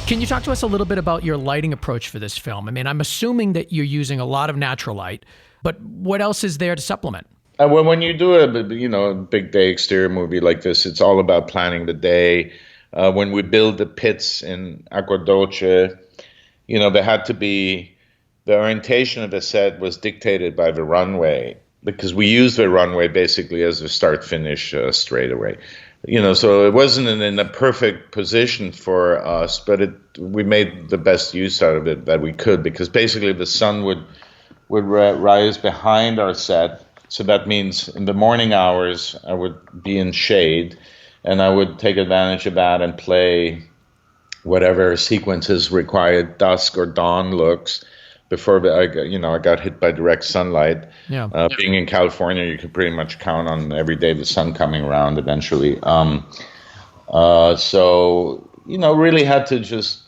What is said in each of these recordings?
Can you talk to us a little bit about your lighting approach for this film? I mean, I'm assuming that you're using a lot of natural light, but what else is there to supplement? Well, when you do a big day exterior movie like this, it's all about planning the day. When we build the pits in Agua there had to be the orientation of the set was dictated by the runway because we used the runway basically as a start finish straightaway. So it wasn't in a perfect position for us, but we made the best use out of it that we could because basically the sun would rise behind our set. So that means in the morning hours, I would be in shade and I would take advantage of that and play whatever sequences required dusk or dawn looks before I got hit by direct sunlight. Yeah. Being in California, you could pretty much count on every day the sun coming around eventually. Really had to just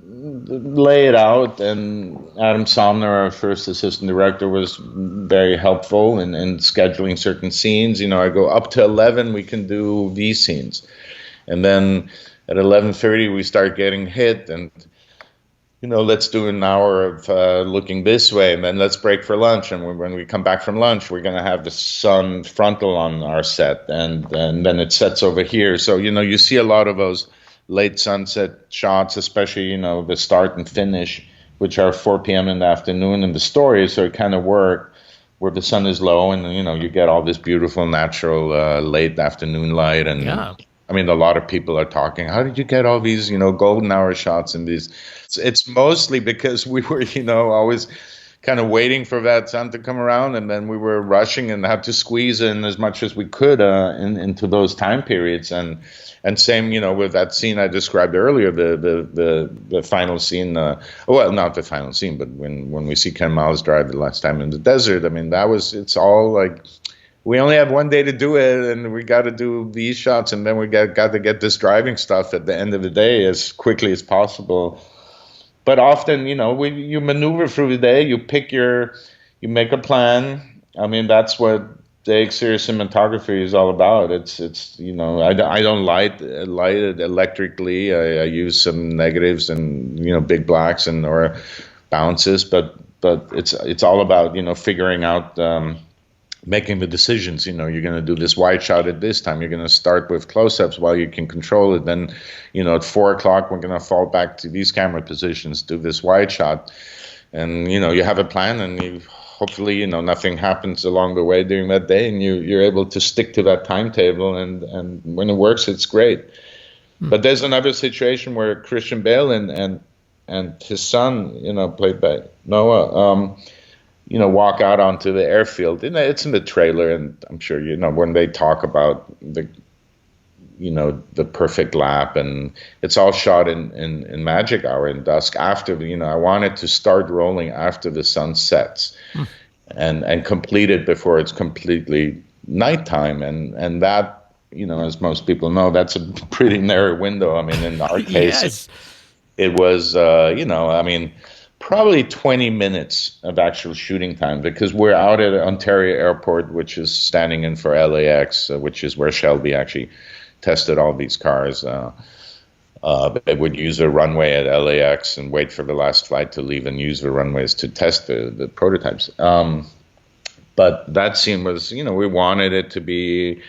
lay it out, and Adam Somner, our first assistant director, was very helpful in scheduling certain scenes. I go up to 11, we can do these scenes, and then at 11:30 we start getting hit, and let's do an hour of looking this way, and then let's break for lunch. And when we come back from lunch, we're going to have the sun frontal on our set, and then it sets over here. So you see a lot of those late sunset shots, especially, the start and finish, which are 4 p.m. in the afternoon in the story. So it kind of work where the sun is low and, you get all this beautiful natural late afternoon light. And yeah. I mean, a lot of people are talking, how did you get all these, golden hour shots in these? It's mostly because we were, always kind of waiting for that sun to come around, and then we were rushing and had to squeeze in as much as we could into those time periods. And same, with that scene I described earlier, the final scene. Well, not the final scene, but when we see Ken Miles drive the last time in the desert. I mean, it's all like we only have one day to do it, and we got to do these shots, and then we got to get this driving stuff at the end of the day as quickly as possible. But often, you maneuver through the day, you make a plan. I mean, that's what the exterior cinematography is all about. It's I don't light it electrically. I use some negatives and big blacks or bounces, but it's all about figuring out making the decisions. You're going to do this wide shot at this time. You're going to start with close-ups while you can control it. Then at 4:00 we're going to fall back to these camera positions, do this wide shot, and you have a plan, and hopefully, nothing happens along the way during that day, and you're able to stick to that timetable. And when it works, it's great. But there's another situation where Christian Bale and his son, played by Noah, walk out onto the airfield. And it's in the trailer, and I'm sure when they talk about the perfect lap, and it's all shot in magic hour in dusk after I wanted to start rolling after the sun sets and complete it before it's completely nighttime, and that as most people know, that's a pretty narrow window. I mean, in our case, yes. it was probably 20 minutes of actual shooting time, because we're out at Ontario Airport, which is standing in for LAX, which is where Shelby actually tested all these cars. They would use a runway at LAX and wait for the last flight to leave and use the runways to test the prototypes. But that scene was, we wanted it to be,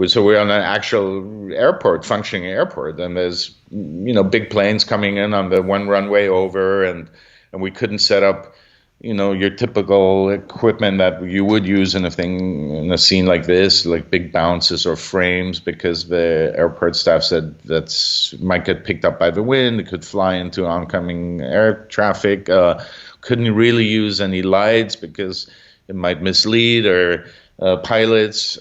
so we're on an actual airport, functioning airport, and there's, big planes coming in on the one runway over, and we couldn't set up, your typical equipment that you would use in a scene like this, like big bounces or frames, because the airport staff said might get picked up by the wind. It could fly into oncoming air traffic. Couldn't really use any lights because it might mislead or pilots.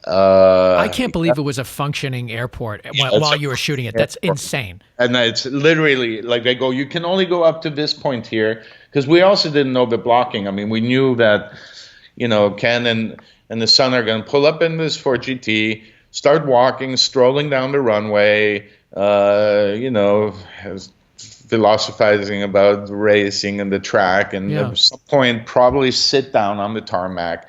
I can't believe it was a functioning airport while you were shooting it. That's insane. And it's literally like they go, you can only go up to this point here, because we also didn't know the blocking. I mean, we knew that, Ken and the son are going to pull up in this Ford GT, start walking, strolling down the runway, philosophizing about racing and the track, and at some point probably sit down on the tarmac.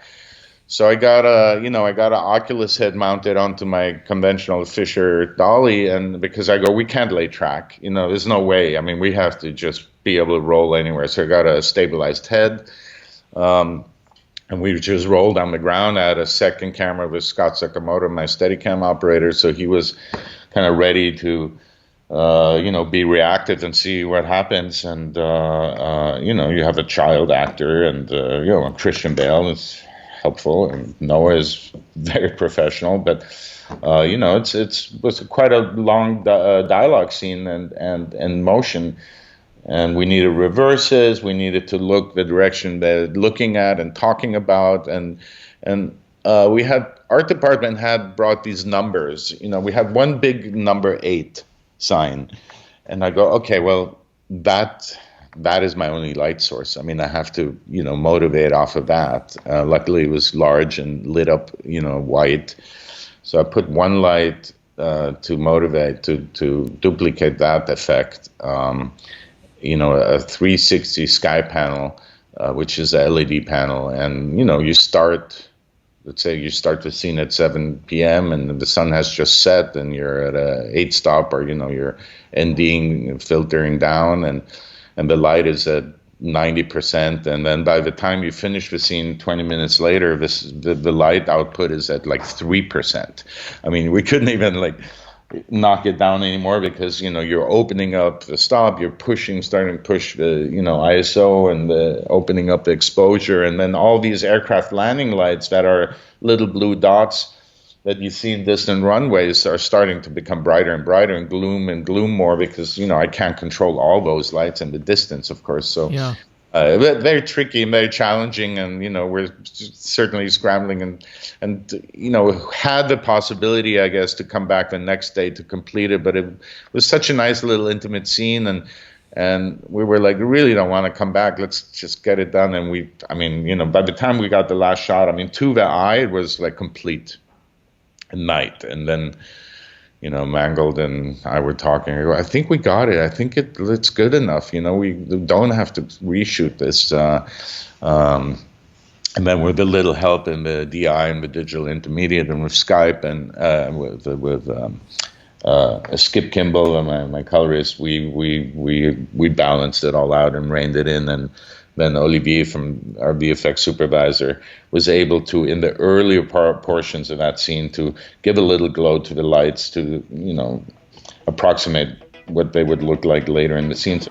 So I got an Oculus head mounted onto my conventional Fisher dolly, and because I go, we can't lay track, there's no way. I mean, we have to just be able to roll anywhere. So I got a stabilized head, and we just rolled on the ground. I had a second camera with Scott Sakamoto, my Steadicam operator, so he was kind of ready to be reactive and see what happens. And, you have a child actor, and, Christian Bale is helpful, and Noah is very professional. But, it was quite a long dialogue scene and motion. And we needed reverses. We needed to look the direction they're looking at and talking about. And we had, art department had brought these numbers. We had one big number 8 sign, and I go, okay, well, that is my only light source. I mean, I have to motivate off of that. Luckily it was large and lit up white, so I put one light to motivate to duplicate that effect. A 360 sky panel, which is a LED panel, and let's say you start the scene at 7 p.m. and the sun has just set, and you're at a 8 stop, or you're ending, filtering down, and the light is at 90%, and then by the time you finish the scene 20 minutes later, the light output is at like 3%. I mean, we couldn't even knock it down anymore, because you're opening up the stop, you're starting to push the ISO, and the opening up the exposure, and then all these aircraft landing lights that are little blue dots that you see in distant runways are starting to become brighter and brighter, and gloom more, because I can't control all those lights in the distance, of course. So yeah. Very tricky and very challenging, and we're certainly scrambling, and had the possibility, I guess, to come back the next day to complete it, but it was such a nice little intimate scene, and we were like, really don't want to come back, let's just get it done. And by the time we got the last shot, to the eye, it was like complete night. And then Mangold and I were talking. I go, I think we got it. I think it's good enough. We don't have to reshoot this. And then with a little help in the DI and the digital intermediate, and with Skype, and with Skip Kimball, my colorist, we balanced it all out and reined it in. And then Olivier, from our VFX supervisor, was able to, in the earlier portions of that scene, to give a little glow to the lights to, approximate what they would look like later in the scene.